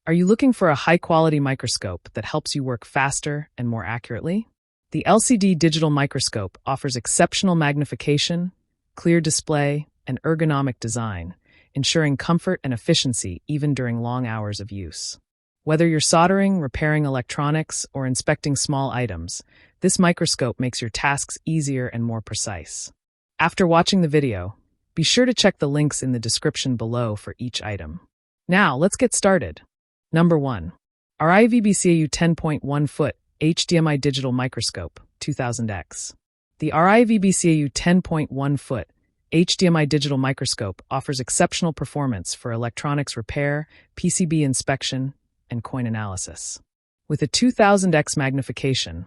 Are you looking for a high-quality microscope that helps you work faster and more accurately? The LCD Digital Microscope offers exceptional magnification, clear display, and ergonomic design, ensuring comfort and efficiency even during long hours of use. Whether you're soldering, repairing electronics, or inspecting small items, this microscope makes your tasks easier and more precise. After watching the video, be sure to check the links in the description below for each item. Now, let's get started. Number 1. RIEVBCAU 10.1-foot HDMI Digital Microscope, 2000X. The RIEVBCAU 10.1-foot HDMI Digital Microscope offers exceptional performance for electronics repair, PCB inspection, and coin analysis. With a 2000x magnification,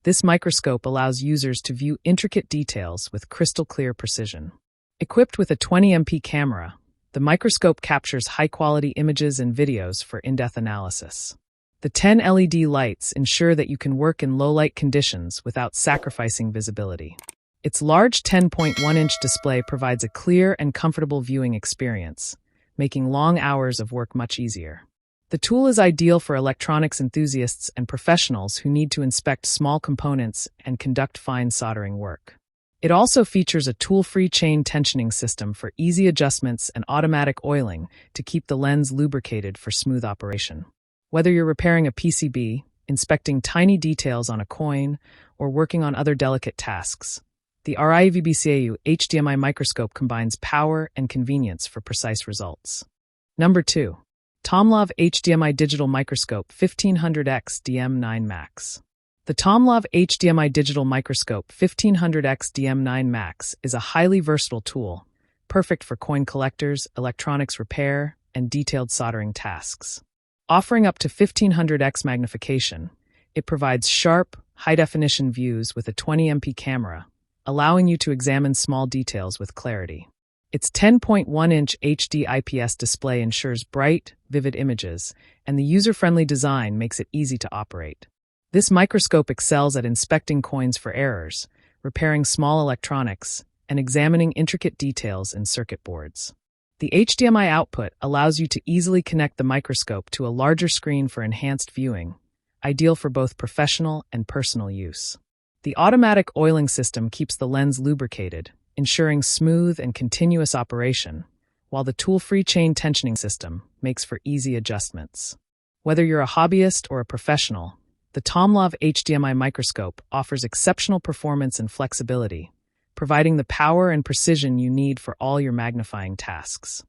this microscope allows users to view intricate details with crystal-clear precision. Equipped with a 20MP camera, the microscope captures high-quality images and videos for in-depth analysis. The 10 LED lights ensure that you can work in low-light conditions without sacrificing visibility. Its large 10.1-inch display provides a clear and comfortable viewing experience, making long hours of work much easier. The tool is ideal for electronics enthusiasts and professionals who need to inspect small components and conduct fine soldering work. It also features a tool-free chain tensioning system for easy adjustments and automatic oiling to keep the lens lubricated for smooth operation. Whether you're repairing a PCB, inspecting tiny details on a coin, or working on other delicate tasks, the RIEVBCAU HDMI microscope combines power and convenience for precise results. Number 2. TOMLOV HDMI Digital Microscope 1500X DM9 Max. The TOMLOV HDMI Digital Microscope 1500X DM9 Max is a highly versatile tool, perfect for coin collectors, electronics repair, and detailed soldering tasks. Offering up to 1500x magnification, it provides sharp, high-definition views with a 20MP camera, allowing you to examine small details with clarity. Its 10.1-inch HD IPS display ensures bright, vivid images, and the user-friendly design makes it easy to operate. This microscope excels at inspecting coins for errors, repairing small electronics, and examining intricate details in circuit boards. The HDMI output allows you to easily connect the microscope to a larger screen for enhanced viewing, ideal for both professional and personal use. The automatic oiling system keeps the lens lubricated, ensuring smooth and continuous operation, while the tool-free chain tensioning system makes for easy adjustments. Whether you're a hobbyist or a professional, the TOMLOV HDMI microscope offers exceptional performance and flexibility, providing the power and precision you need for all your magnifying tasks.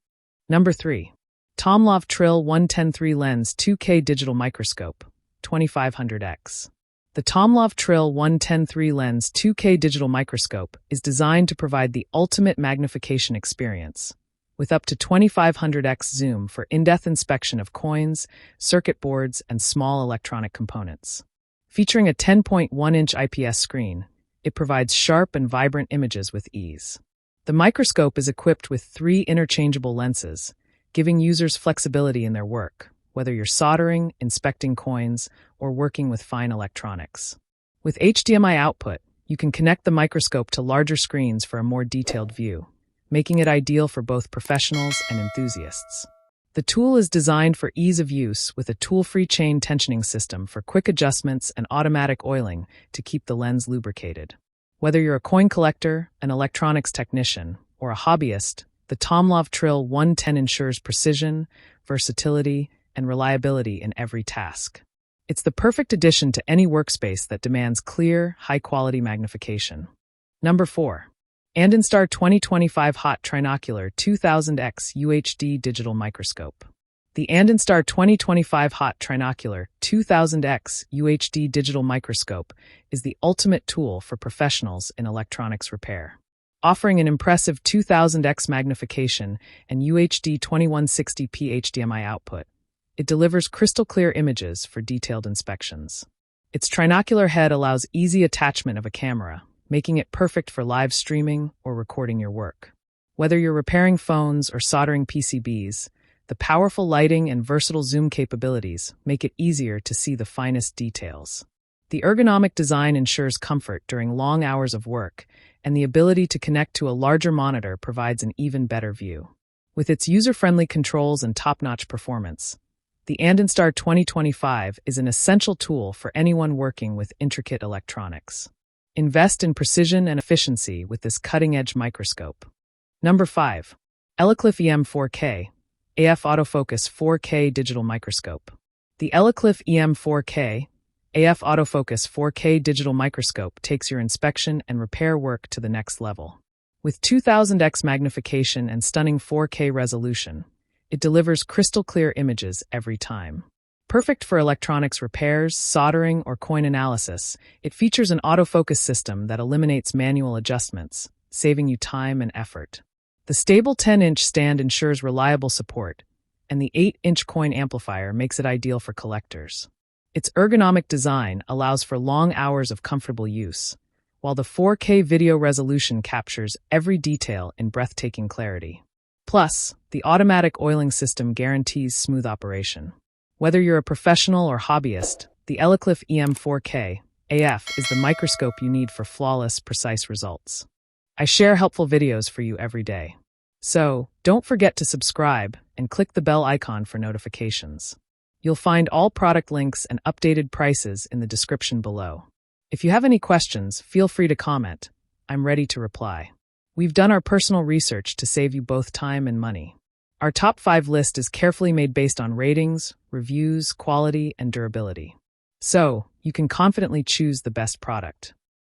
Number 3. TOMLOV TRIL 110-3 Lens 2K Digital Microscope, 2500X. The TOMLOV TRIL 110-3 Lens 2K Digital Microscope is designed to provide the ultimate magnification experience, with up to 2500x zoom for in-depth inspection of coins, circuit boards, and small electronic components. Featuring a 10.1-inch IPS screen, it provides sharp and vibrant images with ease. The microscope is equipped with 3 interchangeable lenses, giving users flexibility in their work, whether you're soldering, inspecting coins, or working with fine electronics. With HDMI output, you can connect the microscope to larger screens for a more detailed view, making it ideal for both professionals and enthusiasts. The tool is designed for ease of use with a tool-free chain tensioning system for quick adjustments and automatic oiling to keep the lens lubricated. Whether you're a coin collector, an electronics technician, or a hobbyist, the TOMLOV TRIL 110 ensures precision, versatility, and reliability in every task. It's the perfect addition to any workspace that demands clear, high-quality magnification. Number 4. Andonstar 2025 Hot Trinocular 2000x UHD Digital Microscope. The Andonstar 2025 Hot Trinocular 2000x UHD Digital Microscope is the ultimate tool for professionals in electronics repair. Offering an impressive 2000x magnification and UHD 2160p HDMI output, it delivers crystal-clear images for detailed inspections. Its trinocular head allows easy attachment of a camera, making it perfect for live streaming or recording your work. Whether you're repairing phones or soldering PCBs, the powerful lighting and versatile zoom capabilities make it easier to see the finest details. The ergonomic design ensures comfort during long hours of work, and the ability to connect to a larger monitor provides an even better view. With its user-friendly controls and top-notch performance, The Andonstar 2025 is an essential tool for anyone working with intricate electronics. Invest in precision and efficiency with this cutting-edge microscope. Number 5. Elikliv EM4K AF Autofocus 4K Digital Microscope. The Elikliv EM4K AF Autofocus 4K Digital Microscope takes your inspection and repair work to the next level. With 2000x magnification and stunning 4K resolution, it delivers crystal-clear images every time. Perfect for electronics repairs, soldering, or coin analysis, it features an autofocus system that eliminates manual adjustments, saving you time and effort. The stable 10-inch stand ensures reliable support, and the 8-inch coin amplifier makes it ideal for collectors. Its ergonomic design allows for long hours of comfortable use, while the 4K video resolution captures every detail in breathtaking clarity. Plus, the automatic oiling system guarantees smooth operation. Whether you're a professional or hobbyist, the Elikliv EM4K AF is the microscope you need for flawless, precise results. I share helpful videos for you every day. So, don't forget to subscribe and click the bell icon for notifications. You'll find all product links and updated prices in the description below. If you have any questions, feel free to comment. I'm ready to reply. We've done our personal research to save you both time and money. Our top 5 list is carefully made based on ratings, reviews, quality, and durability. So, you can confidently choose the best product.